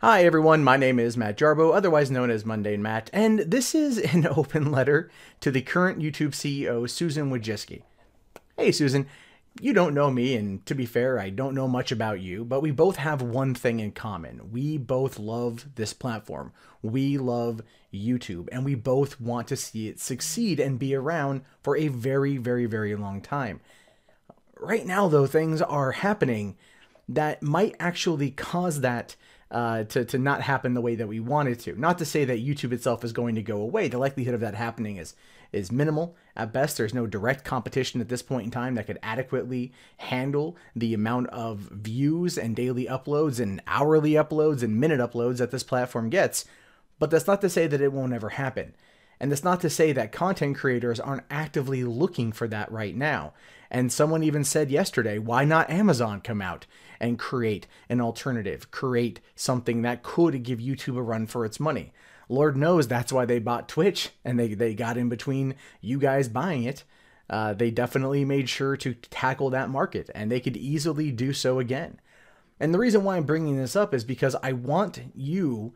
Hi everyone, my name is Matt Jarbo, otherwise known as Mundane Matt, and this is an open letter to the current YouTube CEO Susan Wojcicki. Hey Susan, you don't know me, and to be fair, I don't know much about you, but we both have one thing in common. We both love this platform. We love YouTube, and we both want to see it succeed and be around for a very, very, very long time. Right now, though, things are happening that might actually cause that to not happen the way that we want it to. Not to say that YouTube itself is going to go away. The likelihood of that happening is minimal. At best, there's no direct competition at this point in time that could adequately handle the amount of views and daily uploads and hourly uploads and minute uploads that this platform gets. But that's not to say that it won't ever happen. And that's not to say that content creators aren't actively looking for that right now. And someone even said yesterday, why not Amazon come out and create an alternative, create something that could give YouTube a run for its money? Lord knows that's why they bought Twitch, and they got in between you guys buying it. They definitely made sure to tackle that market, and they could easily do so again. And the reason why I'm bringing this up is because I want you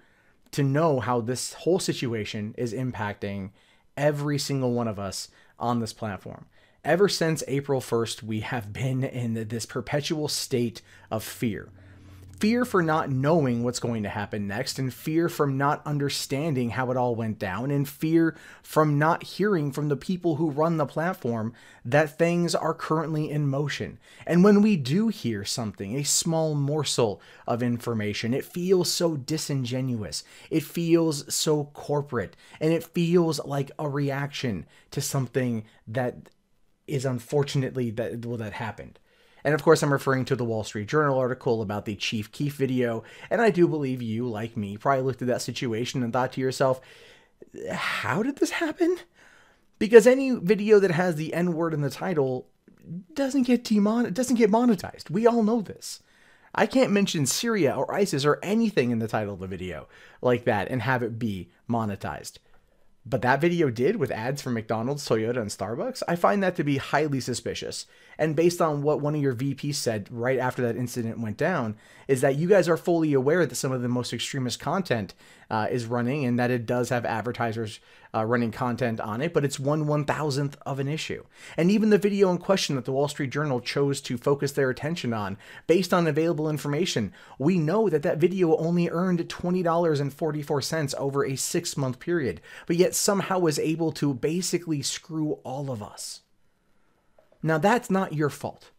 to know how this whole situation is impacting every single one of us on this platform. Ever since April 1st, we have been in this perpetual state of fear. Fear for not knowing what's going to happen next, and fear from not understanding how it all went down, and fear from not hearing from the people who run the platform that things are currently in motion. And when we do hear something, a small morsel of information, it feels so disingenuous, it feels so corporate, and it feels like a reaction to something that is unfortunately that happened. And of course, I'm referring to the Wall Street Journal article about the Chief Keef video. And I do believe you, like me, probably looked at that situation and thought to yourself, how did this happen? Because any video that has the N-word in the title doesn't get monetized. We all know this. I can't mention Syria or ISIS or anything in the title of the video like that and have it be monetized. But that video did with ads for McDonald's, Toyota, and Starbucks. I find that to be highly suspicious. And based on what one of your VPs said right after that incident went down, is that you guys are fully aware that some of the most extremist content is running, and that it does have advertisers running content on it, but it's 1/1000th of an issue. And even the video in question that the Wall Street Journal chose to focus their attention on, based on available information, we know that that video only earned $20.44 over a 6-month period, but yet somehow was able to basically screw all of us. Now, that's not your fault.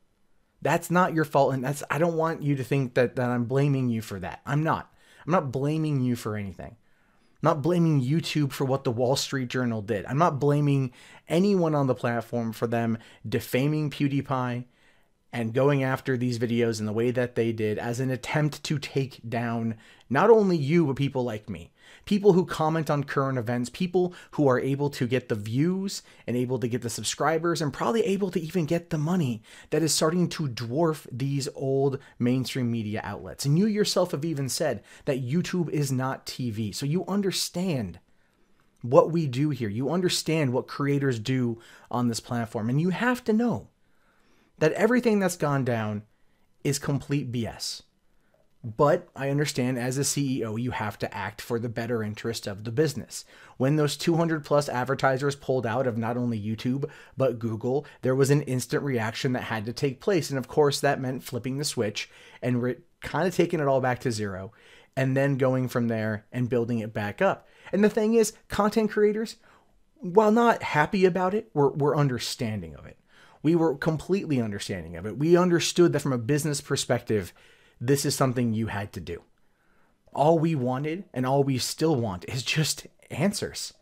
That's not your fault, and I don't want you to think that I'm blaming you for that. I'm not. I'm not blaming you for anything. I'm not blaming YouTube for what the Wall Street Journal did. I'm not blaming anyone on the platform for them defaming PewDiePie and going after these videos in the way that they did as an attempt to take down not only you, but people like me. People who comment on current events, people who are able to get the views and able to get the subscribers and probably able to even get the money that is starting to dwarf these old mainstream media outlets. And you yourself have even said that YouTube is not TV. So you understand what we do here. You understand what creators do on this platform. And you have to know that everything that's gone down is complete BS. But I understand as a CEO, you have to act for the better interest of the business. When those 200 plus advertisers pulled out of not only YouTube, but Google, there was an instant reaction that had to take place. And of course, that meant flipping the switch and kind of taking it all back to zero and then going from there and building it back up. And the thing is, content creators, while not happy about it, we're understanding of it. We were completely understanding of it. We understood that from a business perspective, this is something you had to do. All we wanted and all we still want is just answers.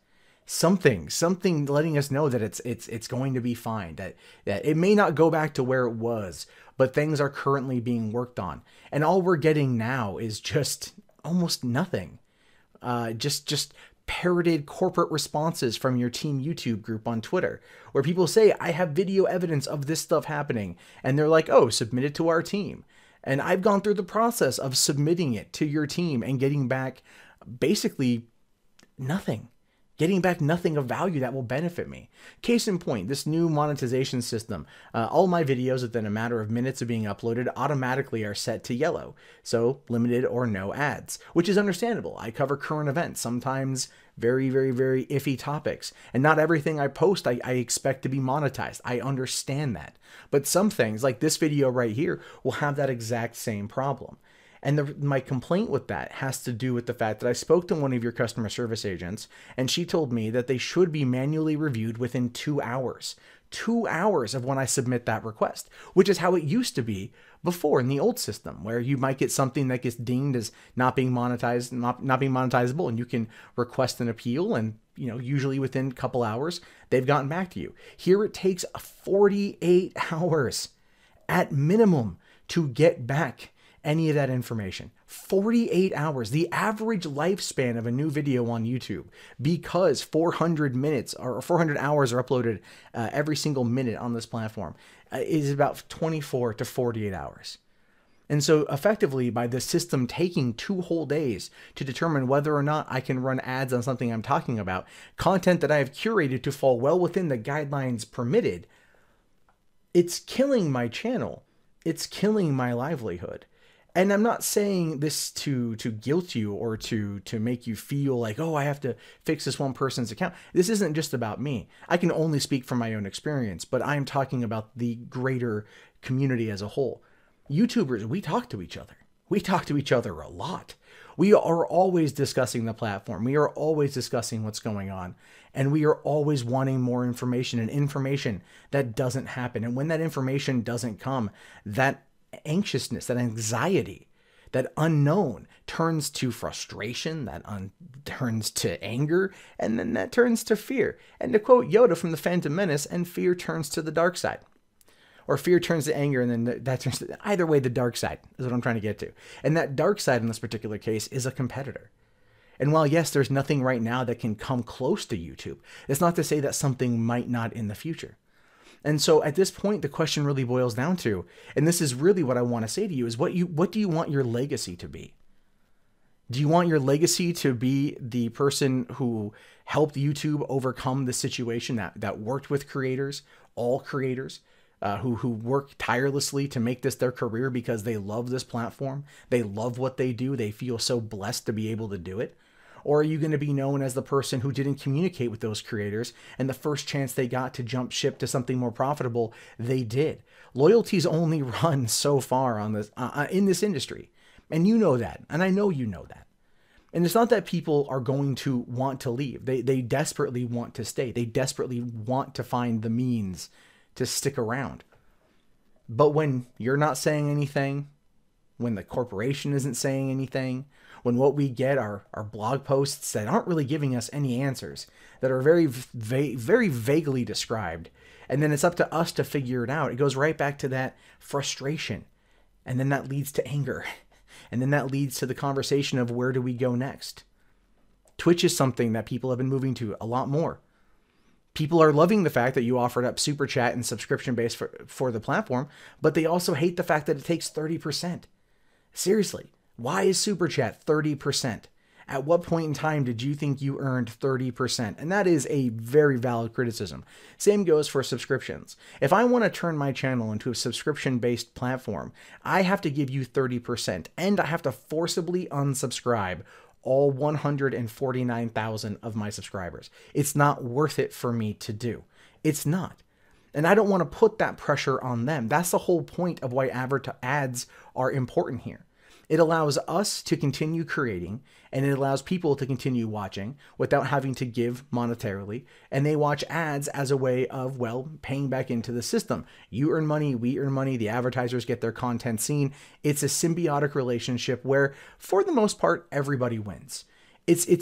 Something letting us know that it's going to be fine, that it may not go back to where it was, but things are currently being worked on. And all we're getting now is just almost nothing. Just parroted corporate responses from your Team YouTube group on Twitter, where people say, I have video evidence of this stuff happening. And they're like, oh, submit it to our team. And I've gone through the process of submitting it to your team and getting back basically nothing. getting back nothing of value that will benefit me. Case in point, this new monetization system, all my videos within a matter of minutes of being uploaded automatically are set to yellow, so limited or no ads, which is understandable. I cover current events, sometimes very, very, very iffy topics, and not everything I post I expect to be monetized. I understand that. But some things, like this video right here, will have that exact same problem. And my complaint with that has to do with the fact that I spoke to one of your customer service agents, and she told me that they should be manually reviewed within 2 hours. 2 hours of when I submit that request, which is how it used to be before in the old system, where you might get something that gets dinged as not being monetized, not being monetizable, and you can request an appeal, and usually within a couple hours, they've gotten back to you. Here it takes 48 hours at minimum to get back any of that information. 48 hours, the average lifespan of a new video on YouTube, because 400 minutes or 400 hours are uploaded every single minute on this platform, is about 24 to 48 hours. And so effectively, by the system taking 2 whole days to determine whether or not I can run ads on something I'm talking about, content that I have curated to fall well within the guidelines permitted, it's killing my channel. It's killing my livelihood. And I'm not saying this to guilt you or to make you feel like, oh, I have to fix this one person's account. This isn't just about me. I can only speak from my own experience, but I'm talking about the greater community as a whole. YouTubers, we talk to each other. We talk to each other a lot. We are always discussing the platform. We are always discussing what's going on. And we are always wanting more information, and information that doesn't happen. And when that information doesn't come, that anxiousness, that anxiety, that unknown turns to frustration, that turns to anger, and then that turns to fear. And to quote Yoda from The Phantom Menace, and fear turns to the dark side. Or fear turns to anger, and then that turns to, either way, the dark side is what I'm trying to get to. And that dark side in this particular case is a competitor. And while, yes, there's nothing right now that can come close to YouTube, it's not to say that something might not in the future. And so at this point, the question really boils down to, and this is really what I want to say to you, is what do you want your legacy to be? Do you want your legacy to be the person who helped YouTube overcome the situation that worked with creators, all creators, who work tirelessly to make this their career because they love this platform, they love what they do, they feel so blessed to be able to do it? Or are you going to be known as the person who didn't communicate with those creators, and the first chance they got to jump ship to something more profitable, they did? Loyalties only run so far on this in this industry. And you know that, and I know you know that. And it's not that people are going to want to leave. They desperately want to stay. They desperately want to find the means to stick around. But when you're not saying anything, when the corporation isn't saying anything, when what we get are blog posts that aren't really giving us any answers, that are very vaguely described, and then it's up to us to figure it out, it goes right back to that frustration. And then that leads to anger. And then that leads to the conversation of where do we go next? Twitch is something that people have been moving to a lot more. People are loving the fact that you offered up super chat and subscription base for the platform, but they also hate the fact that it takes 30%. Seriously, why is super chat 30%? At what point in time did you think you earned 30%? And that is a very valid criticism. Same goes for subscriptions. If I want to turn my channel into a subscription-based platform, I have to give you 30%, and I have to forcibly unsubscribe all 149,000 of my subscribers. It's not worth it for me to do. It's not. And I don't want to put that pressure on them. That's the whole point of why ads are important here. It allows us to continue creating, and it allows people to continue watching without having to give monetarily. And they watch ads as a way of, well, paying back into the system. You earn money, we earn money, the advertisers get their content seen. It's a symbiotic relationship where, for the most part, everybody wins. It's a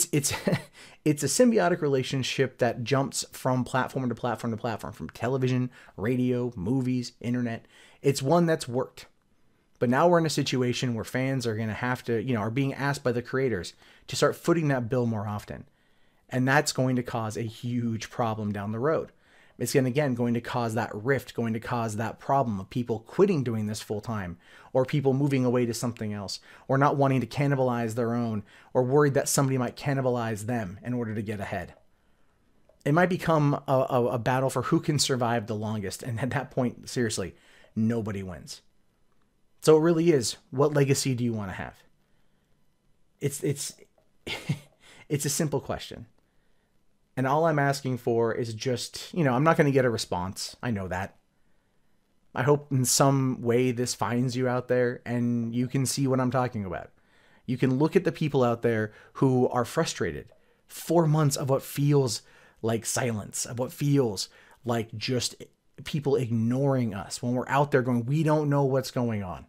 symbiotic relationship that jumps from platform to platform to platform, from television, radio, movies, internet. It's one that's worked. But now we're in a situation where fans are going to have to, are being asked by the creators to start footing that bill more often. And that's going to cause a huge problem down the road. It's going to cause that rift, going to cause that problem of people quitting doing this full time, or people moving away to something else, or not wanting to cannibalize their own, or worried that somebody might cannibalize them in order to get ahead. It might become a battle for who can survive the longest. And at that point, seriously, nobody wins. So it really is, what legacy do you want to have? It's it's a simple question. And all I'm asking for is just, I'm not going to get a response. I know that. I hope in some way this finds you out there and you can see what I'm talking about. You can look at the people out there who are frustrated. 4 months of what feels like silence, of what feels like just people ignoring us when we're out there going, we don't know what's going on.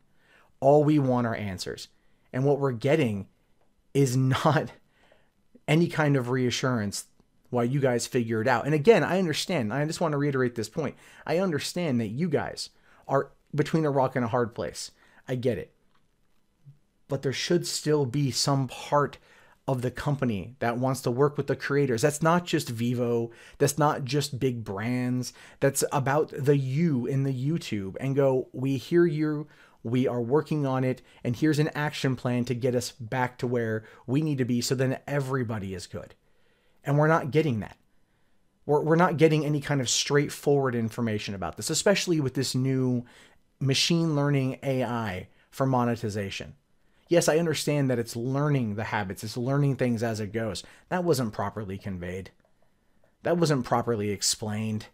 All we want are answers. And what we're getting is not any kind of reassurance while you guys figure it out. And again, I understand. I just want to reiterate this point. I understand that you guys are between a rock and a hard place. I get it. But there should still be some part of the company that wants to work with the creators. That's not just Vivo. That's not just big brands. That's about the you in the YouTube and go, we hear you. We are working on it. And here's an action plan to get us back to where we need to be. So then everybody is good. And we're not getting that. We're not getting any kind of straightforward information about this, especially with this new machine learning AI for monetization. Yes, I understand that it's learning the habits. It's learning things as it goes. That wasn't properly conveyed. That wasn't properly explained.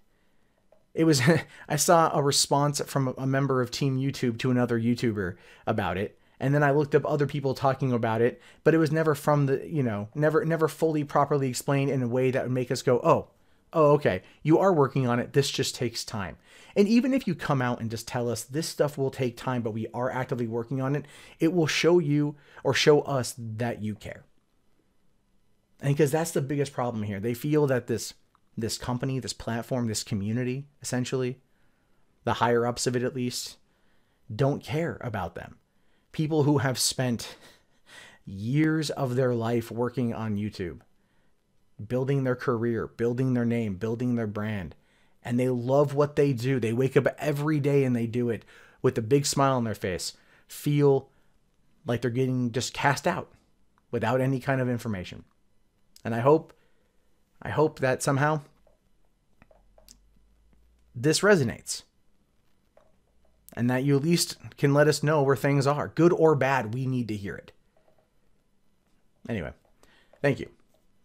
It was, I saw a response from a member of Team YouTube to another YouTuber about it. And then I looked up other people talking about it, but it was never from the, never fully properly explained in a way that would make us go, oh, okay, you are working on it. This just takes time. And even if you come out and just tell us this stuff will take time, but we are actively working on it, it will show you or show us that you care. And because that's the biggest problem here. They feel that this company, this platform, this community, essentially, the higher ups of it at least, don't care about them. People who have spent years of their life working on YouTube, building their career, building their name, building their brand, and they love what they do. They wake up every day and they do it with a big smile on their face, feel like they're getting just cast out without any kind of information. And I hope that somehow this resonates and that you at least can let us know where things are. Good or bad, we need to hear it. Anyway, thank you.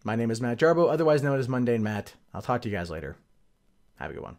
My name is Matt Jarbo, otherwise known as Mundane Matt. I'll talk to you guys later. Have a good one.